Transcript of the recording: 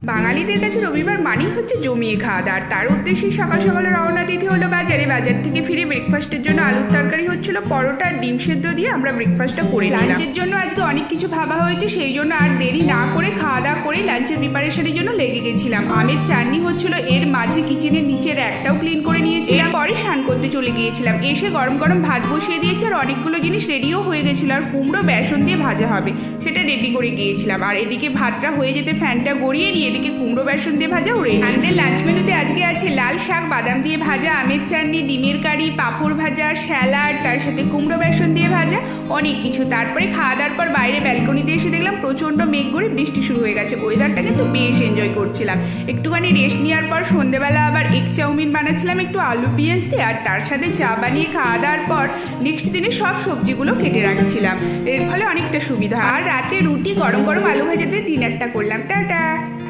বাঙালিদের কাছে রবিবার মানেই হচ্ছে জমিয়ে খাওয়া দাওয়া। তার উদ্দেশ্যেই সকাল সকাল রওনা দিতে হলো বাজারে। বাজার থেকে ফিরে ব্রেকফাস্টের জন্য আলুর তরকারি হচ্ছিল, পরোটা আর ডিম সেদ্ধ দিয়ে আমরা ব্রেকফাস্টটা করে নিলাম। লাঞ্চের জন্য আজকে অনেক কিছু ভাবা হয়েছে, সেই জন্য আর দেরি না করে খাওয়া দাওয়া করে লাঞ্চের প্রিপারেশনের জন্য লেগে গেছিলাম। আমের চাটনি হচ্ছিল, এর মাঝে কিচেনের নিচের একটাও ক্লিন করে নিয়েছিলাম। পরে স্নান করতে চলে গিয়েছিলাম, এসে গরম গরম ভাত বসিয়ে দিয়েছি আর অনেকগুলো জিনিস রেডিও হয়ে গেছিলো। আর কুমড়ো বেসন দিয়ে ভাজা হবে সেটা রেডি করে গিয়েছিলাম। আর এদিকে ভাতটা হয়ে যেতে ফ্যানটা গড়িয়ে নিয়ে এদিকে কুমড়ো বেসন দিয়ে ভাজা উড়ে। আমাদের লাঞ্চ মেনুতে আজকে আছে লাল শাক, বাদাম দিয়ে ভাজা, আমের চাটনি, ডিমের কারি, পাঁপড় ভাজা, স্যালাড, তার সাথে কুমড়ো বেসন দিয়ে ভাজা, অনেক কিছু। তারপরে খাওয়া দাওয়ার পর বাইরে ব্যালকনিতে এসে দেখলাম প্রচণ্ড মেঘ করে বৃষ্টি শুরু হয়ে গেছে। ওয়েদারটা কিন্তু বেশ এনজয় করছিলাম। একটুখানি রেস্ট নেওয়ার পর সন্ধ্যেবেলা আবার এগ চাউমিন বানাচ্ছিলাম একটু আলু পেঁয়াজ দিয়ে, আর তার সাথে চা বানিয়ে খাওয়া দাওয়ার পর নেক্সট দিনে সব সবজিগুলো কেটে রাখছিলাম। এর ফলে অনেকটা সুবিধা। আর রাতে রুটি, গরম গরম আলু ভাজা দিয়ে ডিনারটা করলাম। টাটা।